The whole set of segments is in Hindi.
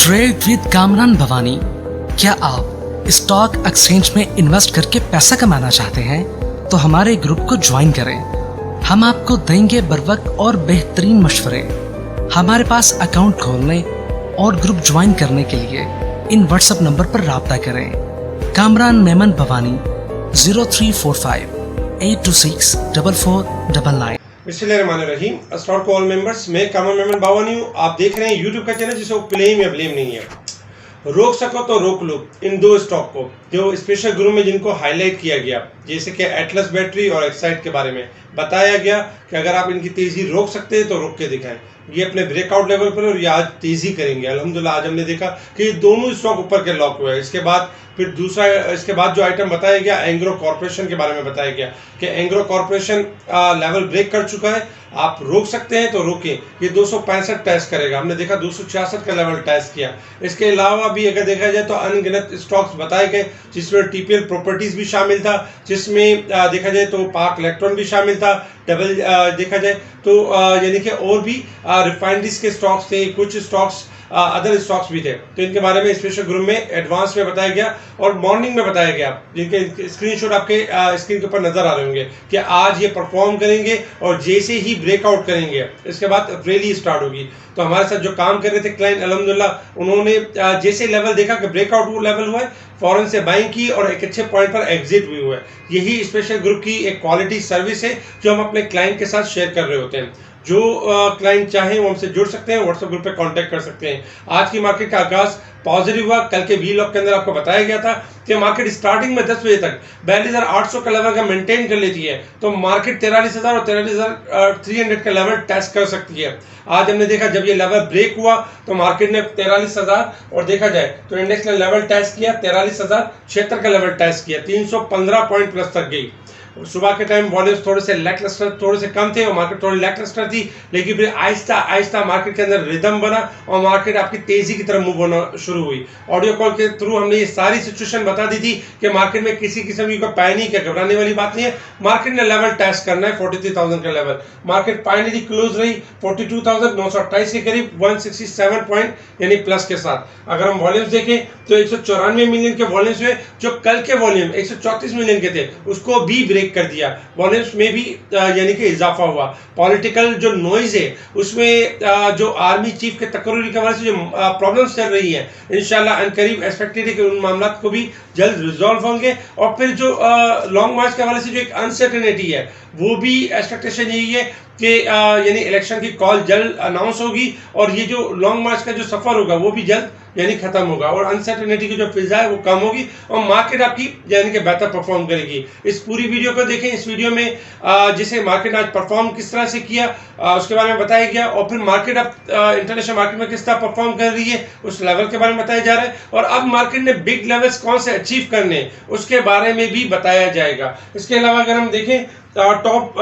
Trade with Kamran Bhavani. क्या आप स्टॉक एक्सचेंज में इन्वेस्ट करके पैसा कमाना चाहते हैं तो हमारे ग्रुप को ज्वाइन करें। हम आपको देंगे बर वक्त और बेहतरीन मशवरे। हमारे पास अकाउंट खोलने और ग्रुप ज्वाइन करने के लिए इन व्हाट्सएप नंबर पर राब्ता करें। कामरान मेमन भवानी 0345 8264499। बिस्मिल्लाहिर्रहमानिर्रहीम। अस्सलाम टू ऑल मेंबर्स, मैं कामरान मेमन भवानी हूँ। आप देख रहे हैं यूट्यूब का चैनल जिसे क्लेम या ब्लेम नहीं है। रोक सको तो रोक लो इन दो स्टॉक को जो स्पेशल ग्रुप में जिनको हाईलाइट किया गया, जैसे कि एटलस बैटरी और एक्साइड के बारे में बताया गया कि अगर आप इनकी तेजी रोक सकते हैं तो रोक के दिखाएं। ये अपने ब्रेकआउट लेवल पर और ये आज तेजी करेंगे। अल्हम्दुलिल्लाह आज हमने देखा कि ये दोनों स्टॉक ऊपर के लॉक हुए हैं। इसके बाद फिर दूसरा, इसके बाद जो आइटम बताया गया एंग्रो कॉर्पोरेशन के बारे में बताया गया कि एंग्रो कॉर्पोरेशन लेवल ब्रेक कर चुका है। आप रोक सकते हैं तो रोकें। ये 265 टेस्ट करेगा। हमने देखा 266 का लेवल टेस्ट किया। इसके अलावा भी अगर देखा जाए तो अनगिनत स्टॉक्स बताए गए, जिसमें टीपीएल प्रॉपर्टीज भी शामिल था, जिसमें देखा जाए तो पाक इलेक्ट्रॉन भी शामिल था। डबल देखा जाए तो यानी कि और भी रिफाइनरीज के स्टॉक्स थे, कुछ स्टॉक्स अदर स्टॉक्स भी थे। तो इनके बारे में स्पेशल ग्रुप में एडवांस में बताया गया और मॉर्निंग में बताया गया, जिनके स्क्रीनशॉट आपके स्क्रीन के ऊपर नजर आ रहे होंगे कि आज ये परफॉर्म करेंगे और जैसे ही ब्रेकआउट करेंगे इसके बाद रैली स्टार्ट होगी। तो हमारे साथ जो काम कर रहे थे क्लाइंट, अल्हम्दुलिल्लाह उन्होंने जैसे लेवल देखा कि ब्रेकआउट वो लेवल हुआ है, फौरन से बाइंग की और एक अच्छे पॉइंट पर एग्जिट भी हुआ है। यही स्पेशल ग्रुप की एक क्वालिटी सर्विस है जो हम अपने क्लाइंट के साथ शेयर कर रहे होते हैं। जो क्लाइंट चाहें वो हमसे जुड़ सकते हैं, व्हाट्सएप ग्रुप पे कांटेक्ट कर सकते हैं। आज की मार्केट का आगाज पॉजिटिव हुआ। कल के वीलॉग के अंदर आपको बताया गया था कि मार्केट स्टार्टिंग में 10 बजे तक 42,800 का लेवल का मेंटेन कर लेती है तो मार्केट 43,000 और 43,300 का लेवल टेस्ट कर सकती है। आज हमने देखा जब ये लेवल ब्रेक हुआ तो मार्केट ने 43,000 और देखा जाए तो इंडेक्स ने लेवल टेस्ट किया 43,076 का लेवल टेस्ट किया, 315 पॉइंट प्लस तक गई। सुबह के टाइम वॉल्यूम्स थोड़े से कम थे और मार्केट थोड़ी लैकलस्टर थी, लेकिन फिर आहिस्ता आहिस्ता मार्केट के अंदर रिदम बना और मार्केट आपकी तेजी की तरफ मूव होना शुरू हुई। ऑडियो कॉल के थ्रू हमने ये सारी सिचुएशन बता दी थी कि मार्केट में किसी किस्म की पैनिक है, घबराने वाली बात नहीं है। मार्केट ने लेवल टेस्ट करना है 43,000 का लेवल। मार्केट फाइनली क्लोज रही 42,928 के करीब, 167 पॉइंट यानी प्लस के साथ। अगर हम वॉल्यूम्स देखें तो 194 मिलियन के वॉल्यूम्स हुए, जो कल के वॉल्यूम 134 मिलियन के थे उसको भी ब्रेक कर दिया। वॉल्यूम्स में भी यानी कि इजाफा हुआ। पॉलिटिकल जो नॉइज है उसमें जो आर्मी चीफ के तकरीर के हवाले से जो प्रॉब्लम्स चल रही है, इंशाल्लाह अनकरीब एक्सपेक्टेड है कि उन मामलों को भी जल्द रिजॉल्व होंगे। और फिर जो लॉन्ग मार्च के हवाले से जो एक अनसर्टेनिटी है वो भी एक्सपेक्टेशन यही है कि यानी इलेक्शन की कॉल जल्द अनाउंस होगी और ये जो लॉन्ग मार्च का जो सफर होगा वो भी जल्द यानी खत्म होगा और अनसर्टेनिटी की जो फिजा है वो कम होगी और मार्केट आपकी यानी कि बेहतर परफॉर्म करेगी। इस पूरी वीडियो को देखें। इस वीडियो में जिसे मार्केट आज परफॉर्म किस तरह से किया उसके बारे में बताया गया और फिर मार्केट अब इंटरनेशनल मार्केट में किस तरह परफॉर्म कर रही है उस लेवल के बारे में बताया जा रहा है और अब मार्केट ने बिग लेवल्स कौन से अचीव करने उसके बारे में भी बताया जाएगा। इसके अलावा अगर हम देखें टॉप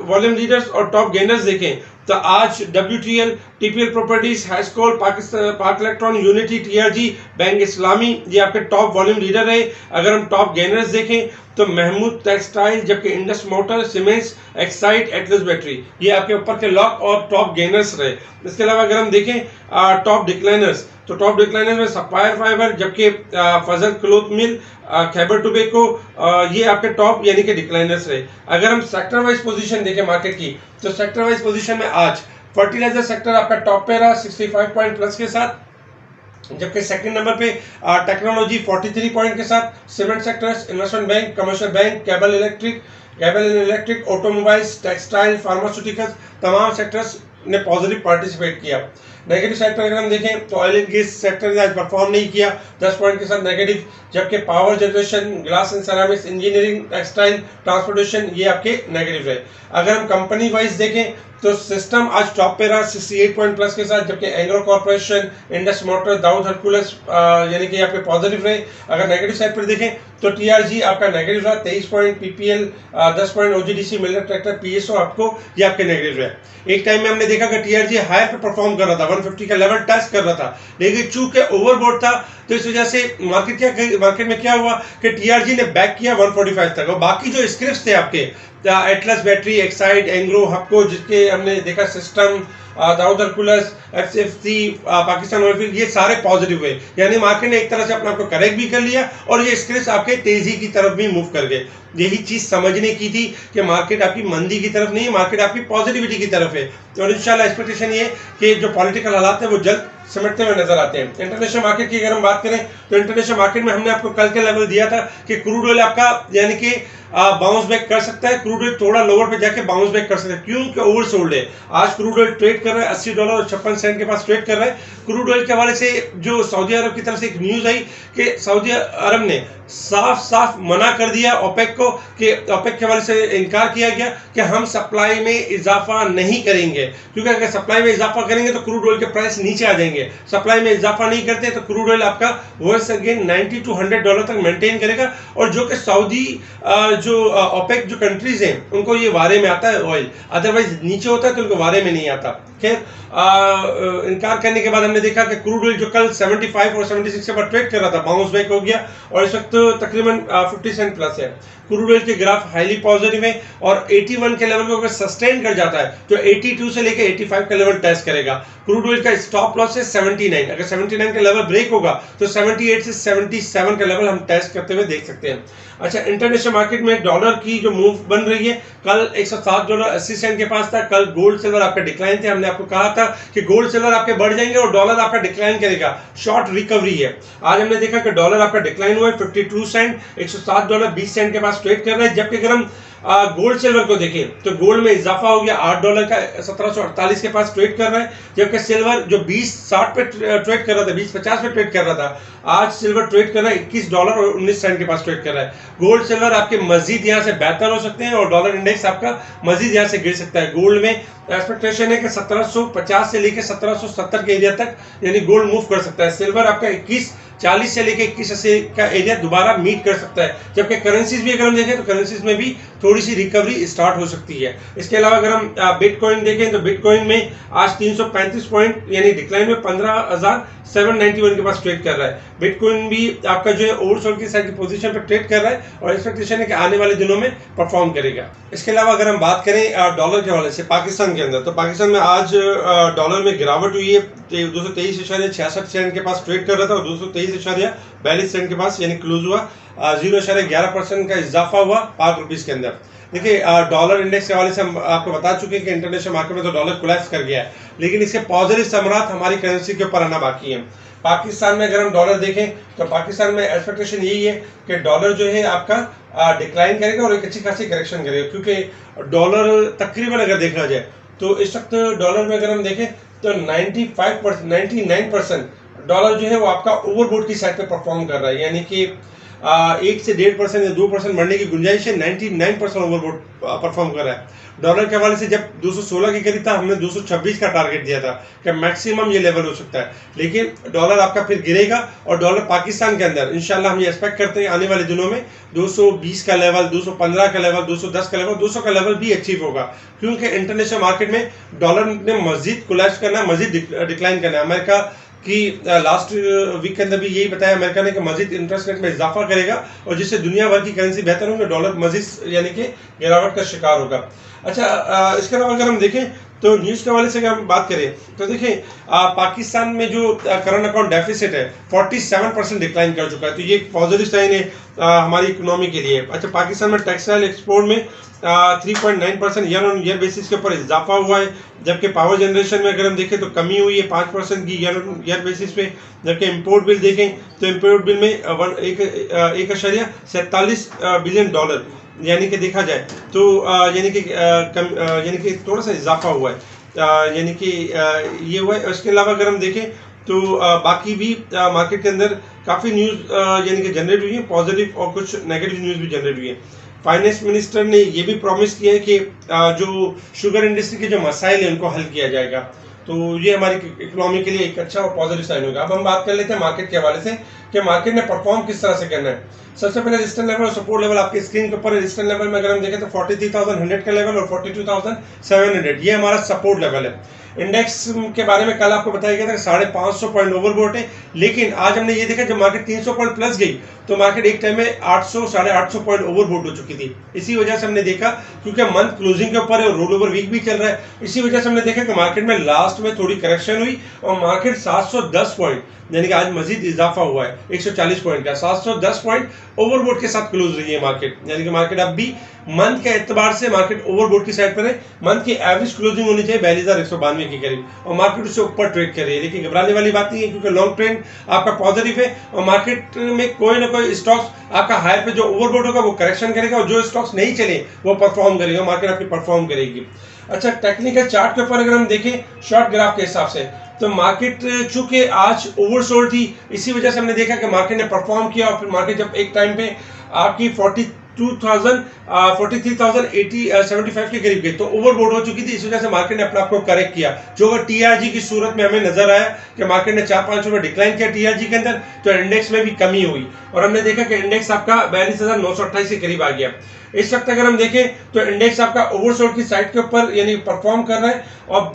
वॉल्यूम लीडर्स और टॉप गेनर्स देखें तो आज WTL, TPL प्रॉपर्टीज, हाईस्कोल, पाक इलेक्ट्रॉन, यूनिटी, TRG, बैंक इस्लामी ये आपके टॉप वॉल्यूम लीडर रहे। अगर हम टॉप गेनर्स देखें तो महमूद टेक्सटाइल, जबकि Indus motor, cements, Exide, Atlas battery ये आपके ऊपर के लॉक और टॉप गेनर्स रहे। इसके अलावा अगर हम देखें टॉप डिक्लाइनर्स तो टॉप डिक्लाइनर्स में सफायर फाइबर, जबकि फजल क्लोथ मिल, खैबर टोबैको ये आपके टॉप यानी कि डिक्लाइनर्स रहे। अगर हम सेक्टर वाइज पोजीशन देखें मार्केट की तो सेक्टर वाइज पोजीशन में आज फर्टिलाइजर सेक्टर आपका टॉप पे रहा 65 पॉइंट प्लस के साथ, जबकि सेकंड नंबर पे टेक्नोलॉजी 43 पॉइंट के साथ, cement sectors, investment bank, commercial bank, cable electric, automobiles, textile, pharmaceuticals तमाम सेक्टर्स ने पॉजिटिव पार्टिसिपेट किया। नेगेटिव सेक्टर अगर हम देखें तो ऑयल एंड गैस सेक्टर ने आज परफॉर्म नहीं किया 10 पॉइंट के साथ नेगेटिव, जबकि power generation, glass and ceramics, engineering, textile, transportation ये आपके नेगेटिव रहे। अगर हम कंपनी वाइज देखें तो सिस्टम आज टॉप पे रहा 68 पॉइंट प्लस के साथ, जबकि Engro Corporation, Indus Motor, Dawood Hercules यानी कि आपके पॉजिटिव रहे। अगर नेगेटिव साइड पर देखें तो TRG आपका नेगेटिव रहा 23 point, PPL 10 point, OGDC Miller tractor, PSO आपको ये आपके नेगेटिव रहे। एक टाइम में हमने देखा कि TRG हायर पे परफॉर्म कर रहा था, 150 का लेवल टच कर रहा था, लेकिन चूंकि ओवरबोट था तो इस वजह से मार्केट में क्या हुआ कि TRG ने बैक किया 145 तक और बाकी जो स्क्रिप्ट्स थे आपके Atlas battery, Exide, Engro, Hubco जिसके हमने देखा system Dawood Hercules, FCFC, Pakistan oil field, ये सारे पॉजिटिव हुए, यानी मार्केट ने एक तरह से अपने आप को करेक्ट भी कर लिया और ये स्क्रिप्ट आपके तेजी की तरफ भी मूव कर गए। यही चीज समझने की थी कि मार्केट आपकी मंदी की तरफ नहीं है, मार्केट आपकी पॉजिटिविटी की तरफ है। और इंशाल्लाह एक्सपेक्टेशन ये कि जो पॉलिटिकल हालात है वो जल्द समेटते हुए नजर आते हैं। इंटरनेशनल मार्केट की अगर हम बात करें तो इंटरनेशनल मार्केट में हमने आपको कल के लेवल दिया था कि क्रूड ऑयल आपका यानी कि बाउंस बैक कर सकता है, क्रूड ऑयल थोड़ा लोअर पे जाके बाउंस बैक कर सकता है, क्योंकि ओवरसोल्ड है। आज क्रूड ऑयल ट्रेड कर रहा है $80.56 के पास ट्रेड कर रहा है। क्रूड ऑयल के हवाले से जो सऊदी अरब की तरफ से एक न्यूज आई कि सऊदी अरब ने साफ साफ मना कर दिया ओपेक को, कि ओपेक के हवाले से इनकार किया गया कि हम सप्लाई में इजाफा नहीं करेंगे, क्योंकि अगर सप्लाई में इजाफा करेंगे तो क्रूड ऑयल के प्राइस नीचे आ जाएंगे। सप्लाई में इजाफा नहीं करते तो क्रूड ऑयल आपका वंस अगेन $90 to $100 तक मेंटेन करेगा, और जो कि सऊदी जो ओपेक जो कंट्रीज हैं उनको ये वारे में आता है ऑयल, अदरवाइज नीचे होता है तो उनको वारे में नहीं आता। खैर इनकार करने के बाद हमने देखा कि क्रूड ऑयल जो कल 75 और 76 के बाद ट्रेड कर रहा था बाउंस बैक हो गया और इस वक्त तकरीबन 50 सेंट प्लस है। क्रूड ऑयल के ग्राफ हाईली पॉजिटिव है और 81 के लेवल को अगर सस्टेन कर जाता है तो 82 से लेकर 85 का लेवल टेस्ट करेगा। क्रूड ऑयल का स्टॉप लॉस है 79, अगर 79 का लेवल ब्रेक होगा तो 78 से 77 का लेवल हम टेस्ट करते हुए देख सकते हैं। अच्छा, इंटरनेशनल मार्केट में डॉलर की जो मूव बन रही है, कल $107.80 के पास था। कल गोल्ड सिल्वर आपका डिक्लाइन थे, हमने आपको कहा था कि गोल्ड सिल्वर आपके बढ़ जाएंगे और डॉलर आपका डिक्लाइन करेगा, शॉर्ट रिकवरी है। आज हमने देखा कि डॉलर आपका डिक्लाइन हुआ है 52 सेंट, $107.20 के पास ट्रेड कर रहा है। जबकि अगर हम गोल्ड सिल्वर को देखें तो गोल्ड में इजाफा हो गया, $8 का 1748 के पास ट्रेड कर रहा है, जबकि सिल्वर जो 20.60 पे ट्रेड कर रहा था, 20.50 पे ट्रेड कर रहा था, आज सिल्वर ट्रेड कर रहा है $21.19 के पास ट्रेड कर रहा है। गोल्ड सिल्वर आपके मजीद यहाँ से बेहतर हो सकते हैं और डॉलर इंडेक्स आपका मजीद यहाँ से गिर सकता है। गोल्ड में एक्सपेक्टेशन है कि 1750 से लेकर 1770 के एरिया तक यानी गोल्ड मूव कर सकता है। सिल्वर आपका 2140 से लेकर 2180 का एरिया दोबारा मीट कर सकता है। जबकि करेंसीज भी अगर हम देखें तो करेंसीज में भी थोड़ी सी रिकवरी स्टार्ट हो सकती है। इसके अलावा अगर हम बिटकॉइन देखें तो बिटकॉइन में आज 335 पॉइंट यानी डिक्लाइन में 15,791 के पास ट्रेड कर रहा है। बिटकॉइन भी आपका जो है ओवरसोल्ड की साइड की पोजीशन पर ट्रेड कर रहा है और एक्सपेक्टेशन है कि आने वाले दिनों में परफॉर्म करेगा। इसके अलावा अगर हम बात करें डॉलर के हवाले से पाकिस्तान के अंदर, तो पाकिस्तान में आज डॉलर में गिरावट हुई है। 223.66 के पास ट्रेड कर रहा था और 223.42 के पास यानी क्लोज हुआ। 0.11% का इजाफा हुआ पाक रुपीस के अंदर। देखिए डॉलर इंडेक्स के हवाले से हम आपको बता चुके हैं कि इंटरनेशनल मार्केट में तो डॉलर कोलैप्स कर गया है, लेकिन इसके पॉजिटिव समरात हमारी करेंसी के ऊपर आना बाकी है। पाकिस्तान में अगर हम डॉलर देखें तो पाकिस्तान में एक्सपेक्टेशन यही है कि डॉलर जो है आपका डिक्लाइन करेगा और एक अच्छी खासी करेक्शन करेगा, क्योंकि डॉलर तकरीबन अगर देखा जाए तो इस वक्त डॉलर में अगर हम देखें तो 99% डॉलर जो है वो आपका ओवरबोट की साइड पे परफॉर्म कर रहा है, यानी कि 1 से 1.5% या 2% बढ़ने की गुंजाइश है। 99% ओवरबोट परफॉर्म कर रहा है। डॉलर के हवाले से जब 216 के करीब था हमने 226 का टारगेट दिया था कि मैक्सिमम ये लेवल हो सकता है, लेकिन डॉलर आपका फिर गिरेगा और डॉलर पाकिस्तान के अंदर इंशाल्लाह हम ये एक्सपेक्ट करते हैं आने वाले दिनों में 220 का लेवल, 215 का लेवल, 210 का लेवल, 200 का लेवल भी अचीव होगा, क्योंकि इंटरनेशनल मार्केट में डॉलर ने मजीद कोलैप्स करना है, मजीद डिक्लाइन करना है। अमेरिका कि लास्ट वीक के अंदर भी यही बताया अमेरिका ने कि मजीद इंटरेस्ट रेट में इजाफा करेगा और जिससे दुनिया भर की करेंसी बेहतर होगी, डॉलर मजीद यानी कि गिरावट का शिकार होगा। अच्छा, इसके अलावा अगर हम देखें तो न्यूज़ के हवाले से अगर हम बात करें तो देखें पाकिस्तान में जो करंट अकाउंट डेफिसिट है 47% डिक्लाइन कर चुका है, तो ये एक पॉजिटिव साइन है हमारी इकोनॉमी के लिए। अच्छा, पाकिस्तान में टेक्सटाइल एक्सपोर्ट में 3.9% ईयर ऑन ईयर बेसिस के ऊपर इजाफा हुआ है, जबकि पावर जनरेशन में अगर हम देखें तो कमी हुई है 5% की ईयर ऑन ईयर बेसिस पे। जबकि इम्पोर्ट बिल देखें तो इम्पोर्ट बिल में 1.47 बिलियन डॉलर यानी कि देखा जाए तो यानी कि थोड़ा सा इजाफा हुआ है, यानी कि ये हुआ है। इसके अलावा अगर हम देखें तो बाकी भी मार्केट के अंदर काफ़ी न्यूज़ यानी कि जनरेट हुई है, पॉजिटिव और कुछ नेगेटिव न्यूज़ भी जनरेट हुई है। फाइनेंस मिनिस्टर ने ये भी प्रॉमिस किया है कि जो शुगर इंडस्ट्री के जो मसाइल हैं उनको हल किया जाएगा, तो ये हमारी इकोनॉमी के लिए एक अच्छा और पॉजिटिव साइन होगा। अब हम बात कर लेते हैं मार्केट के हवाले से कि मार्केट ने परफॉर्म किस तरह से करना है। सबसे पहले रेजिस्टेंस लेवल और सपोर्ट लेवल आपके स्क्रीन के ऊपर है। रेजिस्टेंस लेवल में अगर हम देखें तो 43,100 का लेवल और 42,700 ये हमारा सपोर्ट लेवल है। इंडेक्स के बारे में कल आपको बताया गया था कि 550 पॉइंट ओवरबोट है, लेकिन आज हमने ये देखा जब मार्केट 300 पॉइंट प्लस गई तो मार्केट एक टाइम में 800 850 पॉइंट ओवरबोट हो चुकी थी। इसी वजह से हमने देखा, क्योंकि मंथ क्लोजिंग के ऊपर है और रोल ओवर वीक भी चल रहा है, इसी वजह से हमने देखा कि मार्केट में लास्ट में थोड़ी करेक्शन हुई और मार्केट 710 पॉइंट यानी कि आज मजीद इजाफा हुआ है 140 पॉइंट का, 710 पॉइंट ओवरबोट के साथ क्लोज रही है मार्केट। यानी कि मार्केट अब भी मंथ के एतबार से मार्केट ओवरबोट की साइड पर है। मंथ की एवरेज क्लोजिंग होनी चाहिए 42,192 के करीब और मार्केट उससे ऊपर ट्रेड कर रही है। लेकिन घबराने वाली बात नहीं है, क्योंकि लॉन्ग ट्रेंड आपका पॉजिटिव है और मार्केट में कोई ना कोई स्टॉक्स आपका हायर पे जो ओवरबोट होगा वो करेक्शन करेगा और जो स्टॉक्स नहीं चले वो परफॉर्म करेगा, मार्केट आपकी परफॉर्म करेगी। अच्छा, टेक्निकल चार्ट के ऊपर अगर हम देखें शॉर्ट ग्राफ के हिसाब से तो मार्केट चूंकि आज ओवरसोल्ड थी, इसी वजह से हमने देखा कि मार्केट ने परफॉर्म किया और फिर मार्केट जब एक टाइम पे आपकी 43,075 के करीब गई तो ओवरबोट हो चुकी थी। इस वजह से मार्केट ने अपने आप को करेक्ट किया, जो अगर टीआरजी की सूरत में हमें नजर आया कि मार्केट ने 4-5 रुपए डिक्लाइन किया टीआरजी के अंदर, तो इंडेक्स में भी कमी हुई और हमने देखा कि इंडेक्स आपका 42,928 के करीब आ गया। इस वक्त अगर हम देखें तो इंडेक्स आपका ओवरसोल्ड की साइड के ऊपर यानी परफॉर्म कर रहा है और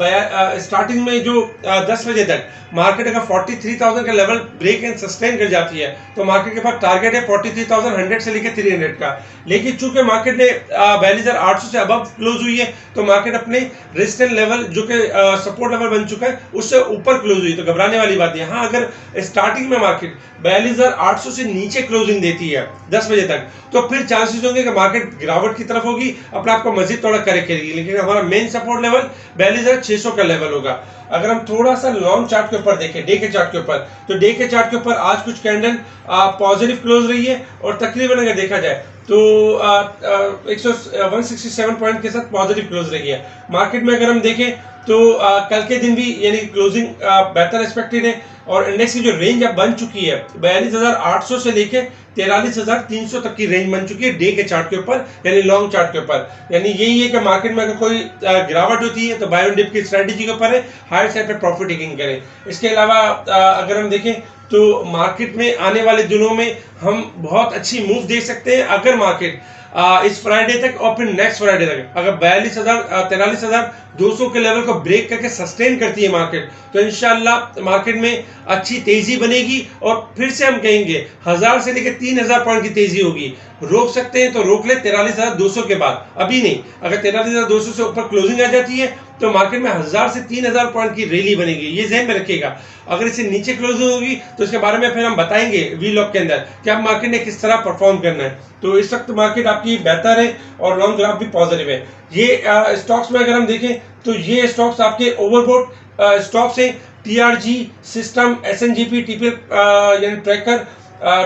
स्टार्टिंग में जो 10 बजे तक मार्केट अगर 43,000 का लेवल ब्रेक एंड सस्टेन कर जाती है तो मार्केट के पास टारगेट है 43,100 से लेकर 300 का। लेकिन चूंकि मार्केट ने 42,800 से अबव क्लोज हुई है तो मार्केट अपने रेजिस्टेंस लेवल जो कि सपोर्ट लेवल बन चुका है उससे ऊपर क्लोज हुई, तो घबराने वाली बात है। हाँ, अगर स्टार्टिंग में मार्केट 42,800 से नीचे क्लोजिंग देती है 10 बजे तक तो फिर चांसेस होंगे कि मार्केट गिरावट की तरफ होगी, अपने आप को मजीद थोड़ा करेक्ट करेगी। लेकिन हमारा मेन सपोर्ट लेवल 42,600 का लेवल होगा। अगर हम थोड़ा सा लॉन्ग चार्ट के ऊपर देखें, डे के चार्ट के ऊपर, तो डे के चार्ट के ऊपर आज कुछ कैंडल पॉजिटिव क्लोज रही है और तकरीबन अगर देखा जाए तो 167 पॉइंट के साथ पॉजिटिव क्लोज रही है। मार्केट में अगर हम देखें तो कल के दिन भी यानी क्लोजिंग बेहतर एक्सपेक्टेड है और इंडेक्स की जो रेंज अब बन चुकी है 42,800 से लेके 43,300 तक की रेंज बन चुकी है डे के चार्ट के ऊपर यानी लॉन्ग चार्ट के ऊपर। यानी यही है कि मार्केट में अगर कोई गिरावट होती है तो बाय ऑन डिप की स्ट्रेटजी के ऊपर है, हायर साइड पे प्रॉफिट टेकिंग करें। इसके अलावा अगर हम देखें तो मार्केट में आने वाले दिनों में हम बहुत अच्छी मूव देख सकते हैं अगर मार्केट इस फ्राइडे तक और फिर नेक्स्ट फ्राइडे तक अगर 43,200 के लेवल को ब्रेक करके सस्टेन करती है मार्केट तो इंशाल्लाह मार्केट में अच्छी तेजी बनेगी और फिर से हम कहेंगे 1000 से लेकर 3000 पॉइंट की तेजी होगी। रोक सकते हैं तो रोक ले 43,200 के बाद, अभी नहीं। अगर 43,200 से ऊपर क्लोजिंग आ जाती है तो मार्केट में 1000 से 3000 पॉइंट की रैली बनेगी, ये ज़हन में रखिएगा। अगर इससे नीचे क्लोजिंग होगी तो इसके बारे में फिर हम बताएंगे वीलॉग के अंदर कि अब मार्केट ने किस तरह परफॉर्म करना है। तो इस वक्त मार्केट आपकी बेहतर है और लॉन्ग ग्राफ भी पॉजिटिव है। ये स्टॉक्स में अगर हम देखें तो ये स्टॉक्स आपके ओवरबोट स्टॉक्स हैं, टीआरजी, सिस्टम, एसएनजीपी, टीपीएल यानी ट्रैकर,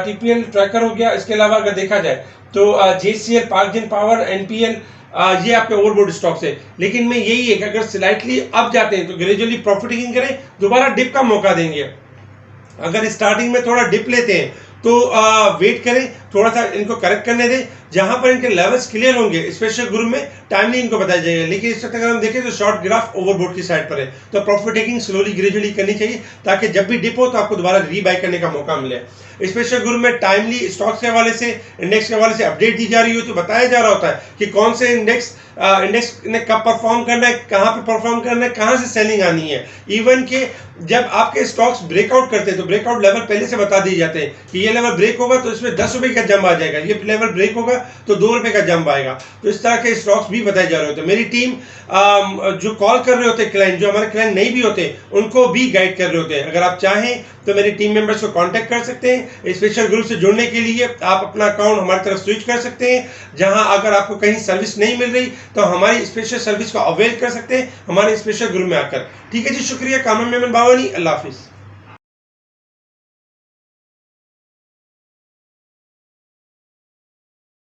टीपीएल ट्रैकर हो गया। इसके अलावा अगर देखा जाए तो जेसीएल, पार्कजिन पावर, एनपीएल, ये आपके ओवरबोट स्टॉक्स है। लेकिन मैं यही है कि अगर स्लाइटली अप जाते हैं तो ग्रेजुअली प्रॉफिट टेकिंग करें, दोबारा डिप का मौका देंगे। अगर स्टार्टिंग में थोड़ा डिप लेते हैं तो वेट करें, थोड़ा सा इनको करेक्ट करने दें, जहां पर इनके लेवल्स क्लियर होंगे स्पेशल ग्रुप में टाइमली इनको बताया जाएगा। लेकिन इस वक्त अगर हम देखें तो शॉर्ट ग्राफ ओवरबोट की साइड पर है तो प्रॉफिट टेकिंग स्लोली ग्रेजुअली करनी चाहिए ताकि जब भी डिप हो तो आपको दोबारा रीबाई करने का मौका मिले। स्पेशल ग्रुप में टाइमली स्टॉक्स के हवाले से, इंडेक्स के हवाले से अपडेट दी जा रही हो तो बताया जा रहा होता है कि कौन से इंडेक्स ने कब परफॉर्म करना है, कहाँ पे परफॉर्म करना है, कहाँ से सेलिंग आनी है। इवन के जब आपके स्टॉक्स ब्रेकआउट करते हैं तो ब्रेकआउट लेवल पहले से बता दिए जाते हैं कि ये लेवल ब्रेक होगा तो इसमें 10 रुपए का जंप आ जाएगा, ये लेवल ब्रेक होगा तो 2 रुपए का जंप आएगा। तो इस तरह के स्टॉक्स भी बताए जा रहे होते हैं। मेरी टीम जो कॉल कर रहे होते हैं क्लाइंट, जो हमारे क्लाइंट नहीं भी होते उनको भी गाइड कर रहे होते हैं। अगर आप चाहें तो मेरी टीम मेंबर्स को कांटेक्ट कर सकते हैं। स्पेशल ग्रुप से जुड़ने के लिए आप अपना अकाउंट हमारी तरफ स्विच कर सकते हैं, जहां अगर आपको कहीं सर्विस नहीं मिल रही तो हमारी स्पेशल सर्विस को अवेल कर सकते हैं हमारे स्पेशल ग्रुप में आकर। ठीक है जी, शुक्रिया। कामरान मेमन बावानी, अल्लाह हाफिज़।